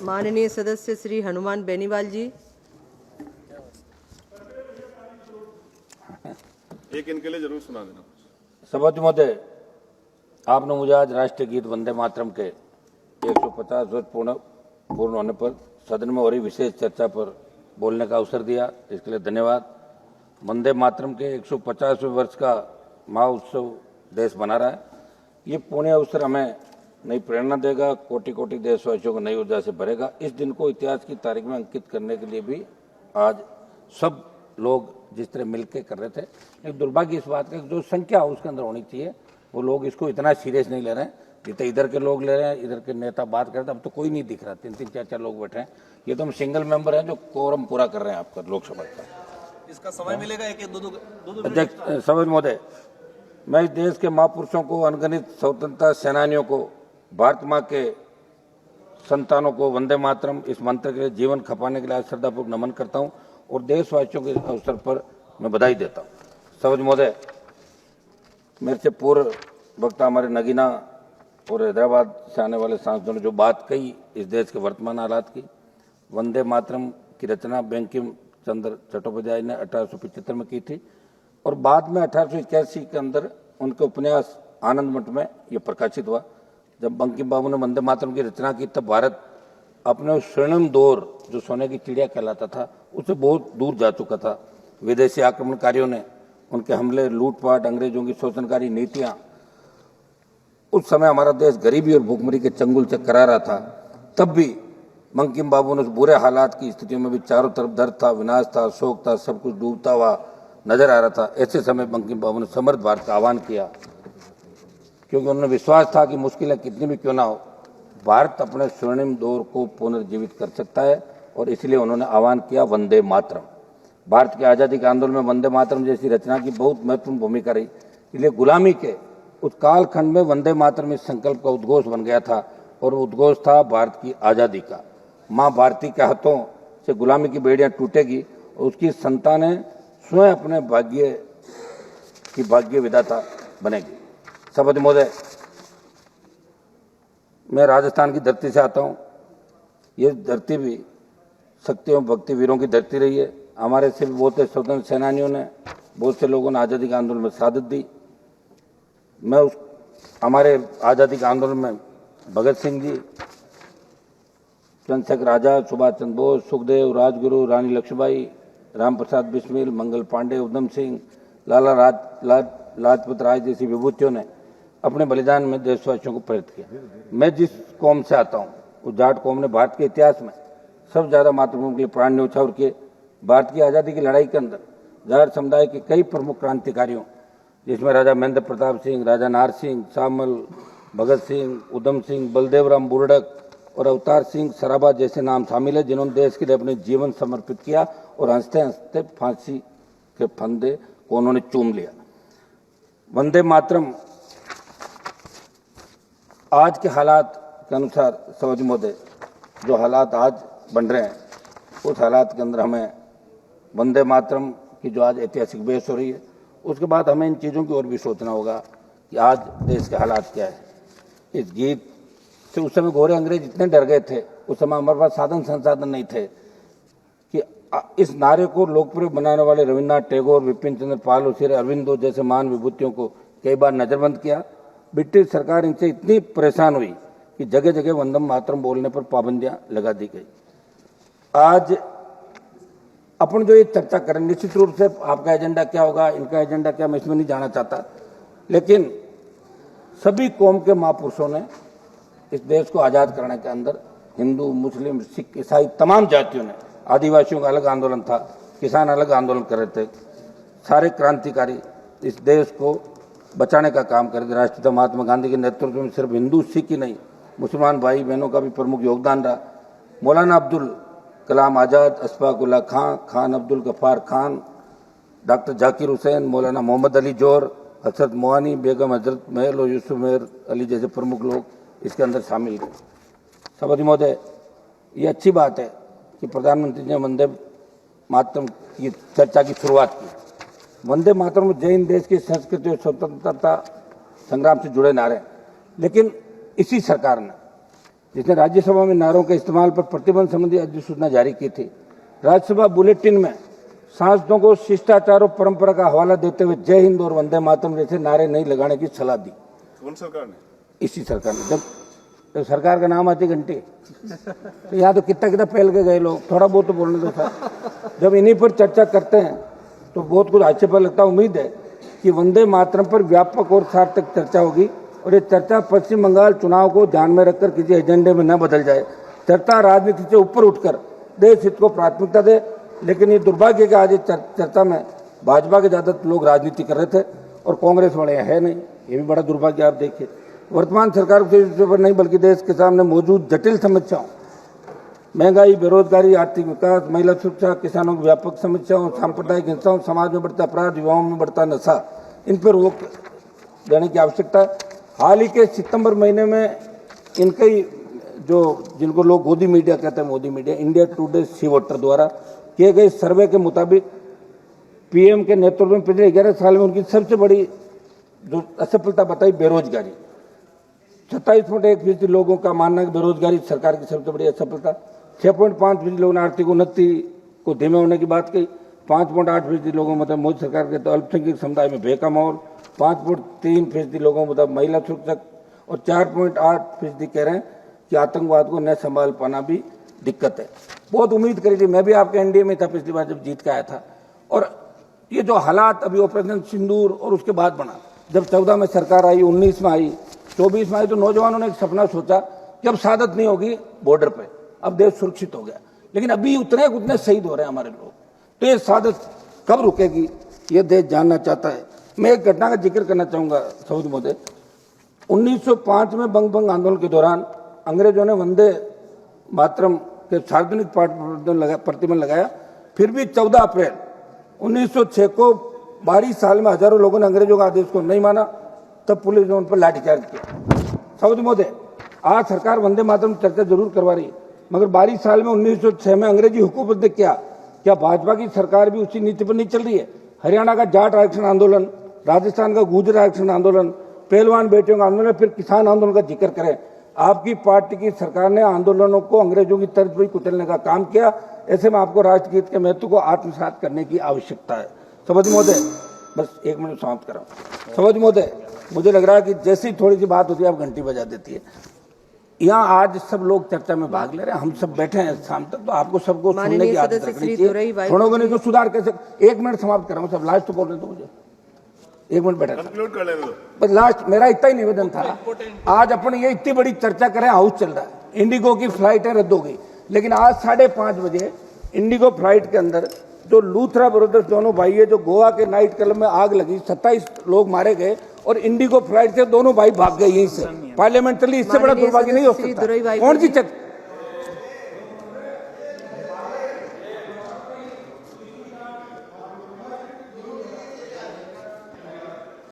माननीय सदस्य श्री हनुमान बेनीवाल जी। एक इनके लिए जरूर सुना देना। सभापति महोदय, आपने मुझे आज राष्ट्रीय गीत वंदे मातरम के 150 वर्ष पूर्ण होने पर सदन में हो रही विशेष चर्चा पर बोलने का अवसर दिया, इसके लिए धन्यवाद। वंदे मातरम के 150वें वर्ष का महोत्सव देश मना रहा है। ये पुण्य अवसर हमें नई प्रेरणा देगा, कोटि कोटि देशवासियों को नई ऊर्जा से भरेगा। इस दिन को इतिहास की तारीख में अंकित करने के लिए भी आज सब लोग जिस तरह मिलकर कर रहे थे, लेकिन दुर्भाग्य इस बात का जो संख्या उसके अंदर होनी चाहिए, वो लोग इसको इतना सीरियस नहीं ले रहे हैं जितने इधर के लोग ले रहे हैं। इधर के नेता बात कर रहे थे, अब तो कोई नहीं दिख रहा, 3-3, 4-4 लोग बैठे हैं। ये तो हम सिंगल मेंबर हैं जो कोरम पूरा कर रहे हैं आपका लोकसभा का। इसका समय मिलेगा एक दो अध्यक्ष सभापति महोदय, मैं इस देश के महापुरुषों को, अनगिनत स्वतंत्रता सेनानियों को, भारत माँ के संतानों को वंदे मातरम इस मंत्र के लिए जीवन खपाने के लिए श्रद्धापूर्वक नमन करता हूं और देशवासियों के अवसर पर मैं बधाई देता हूं। सभापति महोदय, मेरे से पूर्व वक्ता हमारे नगीना और हैदराबाद से आने वाले सांसदों ने जो बात कही इस देश के वर्तमान हालात की, वंदे मातरम की रचना बंकिम चंद्र चट्टोपाध्याय ने 1875 में की थी और बाद में 1881 के अंदर उनके उपन्यास आनंद मठ में ये प्रकाशित हुआ। जब बंकिम बाबू ने वंदे मातरम की रचना की तब भारत अपने उस स्वर्णिम दौर जो सोने की चिड़िया कहलाता था उससे बहुत दूर जा चुका था। विदेशी आक्रमणकारियों ने उनके हमले, लूटपाट, अंग्रेजों की शोषणकारी नीतियां, उस समय हमारा देश गरीबी और भूखमरी के चंगुल से करा रहा था। तब भी बंकिम बाबू ने उस बुरे हालात की स्थितियों में भी चारों तरफ दर्द था, विनाश था, शोक था, सब कुछ डूबता हुआ नजर आ रहा था। ऐसे समय बंकिम बाबू ने समर्थ भारत का आह्वान किया, क्योंकि उन्होंने विश्वास था कि मुश्किलें कितनी भी क्यों ना हो, भारत अपने स्वर्णिम दौर को पुनर्जीवित कर सकता है और इसलिए उन्होंने आह्वान किया वंदे मातरम। भारत की आज़ादी के आंदोलन में वंदे मातरम जैसी रचना की बहुत महत्वपूर्ण भूमिका रही। इसलिए गुलामी के उस कालखंड में वंदे मातरम इस संकल्प का उद्घोष बन गया था और उद्घोष था भारत की आज़ादी का। माँ भारती के हाथों से गुलामी की बेड़ियां टूटेगी और उसकी संतानें स्वयं अपने भाग्य विधाता बनेगी। सभापति महोदय, मैं राजस्थान की धरती से आता हूं। ये धरती भी शक्ति एवं भक्ति वीरों की धरती रही है। हमारे से भी बहुत से स्वतंत्र सेनानियों ने, बहुत से लोगों ने आज़ादी के आंदोलन में शहादत दी। मैं हमारे आज़ादी के आंदोलन में भगत सिंह जी, चंद्रशेखर आजाद, सुभाष चंद्र बोस, सुखदेव, राजगुरु, रानी लक्ष्मीबाई, राम प्रसाद बिस्मिल, मंगल पांडे, उधम सिंह, लाला लाजपत राय जैसी विभूतियों ने अपने बलिदान में देशवासियों को प्रेरित किया। मैं जिस कौम से आता हूं, उस जाट कौम ने भारत के इतिहास में सबसे ज्यादा मातृभूमि के लिए प्राण न्यौछावर किए। भारत की आज़ादी की लड़ाई के अंदर जाट समुदाय के कई प्रमुख क्रांतिकारियों, जिसमें राजा महेंद्र प्रताप सिंह, राजा नार सिंह, शामल, भगत सिंह, उधम सिंह, बलदेवराम बुर्डक और अवतार सिंह सराबा जैसे नाम शामिल है, जिन्होंने देश के लिए अपने जीवन समर्पित किया और हंसते हंसते फांसी के फंदे को उन्होंने चूम लिया। वंदे मातरम आज के हालात के अनुसार, सभापति महोदय, जो हालात आज बन रहे हैं उस हालात के अंदर हमें वंदे मातरम की जो आज ऐतिहासिक बहस हो रही है, उसके बाद हमें इन चीज़ों की ओर भी सोचना होगा कि आज देश के हालात क्या है। इस गीत से उस समय गोरे अंग्रेज इतने डर गए थे, उस समय हमारे पास साधन संसाधन नहीं थे कि इस नारे को लोकप्रिय बनाने वाले रविन्द्रनाथ टैगोर, विपिन चंद्र पाल और श्री अरविंदो जैसे महान विभूतियों को कई बार नजरबंद किया। ब्रिटिश सरकार इनसे इतनी परेशान हुई कि जगह जगह वंदे मातरम बोलने पर पाबंदियां लगा दी गई। आज अपन जो ये चर्चा करें, निश्चित रूप से आपका एजेंडा क्या होगा, इनका एजेंडा क्या, मैं इसमें नहीं जाना चाहता, लेकिन सभी कौम के महापुरुषों ने इस देश को आजाद करने के अंदर हिंदू, मुस्लिम, सिख, ईसाई तमाम जातियों ने, आदिवासियों का अलग आंदोलन था, किसान अलग आंदोलन कर रहे थे, सारे क्रांतिकारी इस देश को बचाने का काम कर रहे थे। राष्ट्रपिता महात्मा गांधी के नेतृत्व में सिर्फ हिंदू सिख ही नहीं, मुसलमान भाई बहनों का भी प्रमुख योगदान रहा। मौलाना अब्दुल कलाम आज़ाद, अशफाक उल्लाह खां, खान अब्दुल गफ्फार खान, डॉक्टर जाकिर हुसैन, मौलाना मोहम्मद अली जोहर, हजरत मोहानी बेगम, हजरत महल और यूसुफ मेहर अली जैसे प्रमुख लोग इसके अंदर शामिल हुए। सभापति महोदय, ये अच्छी बात है कि प्रधानमंत्री ने वंदे मातरम की चर्चा की शुरुआत की। वंदे मातरम जय हिंद देश की संस्कृति और स्वतंत्रता संग्राम से जुड़े नारे, लेकिन इसी सरकार ने जिसने राज्यसभा में नारों के इस्तेमाल पर प्रतिबंध संबंधी अधिसूचना जारी की थी। राज्यसभा बुलेटिन में सांसदों को शिष्टाचार और परंपरा का हवाला देते हुए जय हिंद और वंदे मातरम जैसे नारे नहीं लगाने की सलाह दी। कौन सरकार ने? इसी सरकार ने। जब सरकार का नाम आती घंटी तो यहाँ तो कितना पहल के गए लोग, थोड़ा बहुत तो बोलने दो सर। जब इन्हीं पर चर्चा करते हैं तो बहुत कुछ आक्षेप लगता है। उम्मीद है कि वंदे मातरम पर व्यापक और सार्थक चर्चा होगी और ये चर्चा पश्चिम बंगाल चुनाव को ध्यान में रखकर किसी एजेंडे में न बदल जाए। चर्चा राजनीति से ऊपर उठकर देश हित को प्राथमिकता दे, लेकिन ये दुर्भाग्य कि आज चर्चा में भाजपा के ज्यादातर लोग राजनीति कर रहे थे और कांग्रेस वाले है नहीं। ये भी बड़ा दुर्भाग्य। आप देखिए, वर्तमान सरकार के पर नहीं बल्कि देश के सामने मौजूद जटिल समस्याओं, महंगाई, बेरोजगारी, आर्थिक विकास, महिला सुरक्षा, किसानों की व्यापक समस्याओं, सांप्रदायिक हिंसाओं, समाज में बढ़ता अपराध, युवाओं में बढ़ता नशा, इन पर रोक देने की आवश्यकता है। हाल ही के सितंबर महीने में इनके जो जिनको लोग गोदी मीडिया कहते हैं, मोदी मीडिया, इंडिया टुडे सी वोटर द्वारा किए गए सर्वे के मुताबिक पीएम के नेतृत्व में पिछले 11 साल में उनकी सबसे बड़ी जो असफलता बताई बेरोजगारी। 27.1% लोगों का मानना है कि बेरोजगारी सरकार की सबसे बड़ी असफलता। 6.5% लोगों ने आर्थिक उन्नति को धीमे होने की बात कही। 5.8% लोगों मतलब मोदी सरकार के तो अल्पसंख्यक समुदाय में भय का माहौल। 5.3% लोगों मतलब महिला सुरक्षा और 4.8% कह रहे हैं कि आतंकवाद को न संभाल पाना भी दिक्कत है। बहुत उम्मीद करी थी, मैं भी आपके एनडीए में था पिछली बार जब जीत के आया था। और ये जो हालात अभी ऑपरेशन सिंदूर और उसके बाद बना, जब 14 में सरकार आई, 19 में आई, 24 में आई, तो नौजवानों ने एक सपना सोचा कि अब सादत नहीं होगी बॉर्डर पे, अब देश सुरक्षित हो गया। लेकिन अभी उतने शहीद हो रहे हैं हमारे लोग, तो ये सादत कब रुकेगी ये देश जानना चाहता है। मैं एक घटना का जिक्र करना चाहूंगा सऊद महोदय। 1905 में बंग आंदोलन के दौरान अंग्रेजों ने वंदे मातरम के सार्वजनिक प्रतिबंध लगाया। फिर भी 14 अप्रैल 1906 को 22 साल में हजारों लोगों ने अंग्रेजों के आदेश को नहीं माना, तब पुलिस ने उन पर लाठीचार्ज किया। सऊद महोदय, आज सरकार वंदे मातरम चर्चा जरूर करवा रही है, मगर 22 साल में 1906 में अंग्रेजी हुकूमत ने क्या भाजपा की सरकार भी उसी नीति पर नहीं चल रही है? हरियाणा का जाट आरक्षण आंदोलन, राजस्थान का गुर्जर आरक्षण आंदोलन, पहलवान बेटियों का आंदोलन, फिर किसान आंदोलन का जिक्र करें। आपकी पार्टी की सरकार ने आंदोलनों को अंग्रेजों की तर्ज पर कुचलने का काम किया। ऐसे में आपको राष्ट्रगीत के महत्व को आत्मसात करने की आवश्यकता है। सवज महोदय, बस 1 मिनट समाप्त कराऊं। सवज महोदय, मुझे लग रहा है कि जैसी थोड़ी सी बात होती है आप घंटी बजा देती है। यहाँ आज सब लोग चर्चा में भाग ले रहे हैं, हम सब बैठे हैं शाम तक, तो आपको सबको सुनने की आदत रखनी चाहिए। छोड़ोगे नहीं तो सुधार कैसे? 1 मिनट समाप्त कराऊं, सब लास्ट तो बोल रहे थे मुझे। 1 मिनट बैठा कंक्लूड कर लेने दो। बस लास्ट मेरा इतना ही निवेदन था। आज अपन ये इतनी बड़ी चर्चा करें, हाउस चल रहा है, इंडिगो की फ्लाइटें रद्द हो गई, लेकिन आज 5:30 बजे इंडिगो फ्लाइट के अंदर जो लूथरा ब्रदर्स दोनों भाई है, जो गोवा के नाइट क्लब में आग लगी, 27 लोग मारे गए और इंडिगो फ्लाइट से दोनों भाई भाग गए यहीं से। पार्लियामेंट चली, इससे बड़ा दुर्भाग्य नहीं हो सकता। कौन सी